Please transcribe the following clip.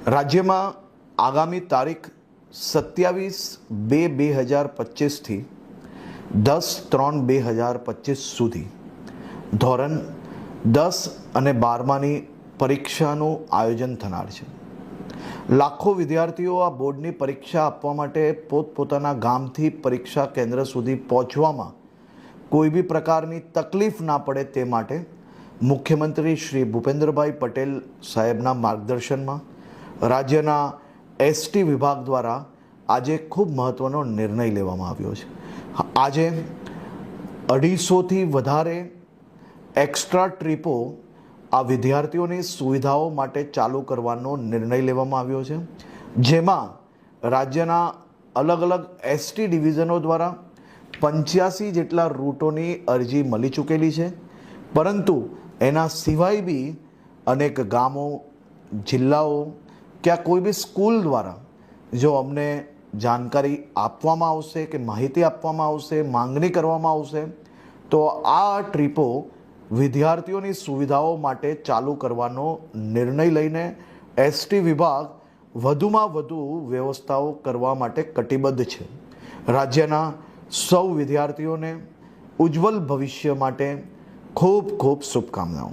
રાજ્યમાં આગામી તારીખ 27/2/2025થી 10/3/2025 સુધી ધોરણ 10 અને 12માની પરીક્ષાનું આયોજન થનાર છે। લાખો વિદ્યાર્થીઓ આ બોર્ડની પરીક્ષા આપવા માટે પોતપોતાના ગામથી પરીક્ષા કેન્દ્ર સુધી પહોંચવામાં કોઈ બી પ્રકારની તકલીફ ના પડે તે માટે મુખ્યમંત્રી શ્રી ભૂપેન્દ્રભાઈ પટેલ સાહેબના માર્ગદર્શનમાં રાજ્યના એસટી વિભાગ દ્વારા આજે ખૂબ મહત્ત્વનો નિર્ણય લેવામાં આવ્યો છે। આજે 250થી વધારે એક્સ્ટ્રા ટ્રીપો આ વિદ્યાર્થીઓની સુવિધાઓ માટે ચાલુ કરવાનો નિર્ણય લેવામાં આવ્યો છે, જેમાં રાજ્યના અલગ અલગ એસટી ડિવિઝનો દ્વારા 85 જેટલા રૂટોની અરજી મળી ચૂકેલી છે, પરંતુ એના સિવાય બી અનેક ગામો, જિલ્લાઓ કે કોઈ બી સ્કૂલ દ્વારા જો અમને જાણકારી આપવામાં આવશે કે માહિતી આપવામાં આવશે, માંગણી કરવામાં આવશે, તો આ ટ્રીપો વિદ્યાર્થીઓની સુવિધાઓ માટે ચાલુ કરવાનો નિર્ણય લઈને એસટી વિભાગ વધુમાં વધુ વ્યવસ્થાઓ કરવા માટે કટિબદ્ધ છે। રાજ્યના સૌ વિદ્યાર્થીઓને ઉજ્જવલ ભવિષ્ય માટે ખૂબ ખૂબ શુભકામનાઓ।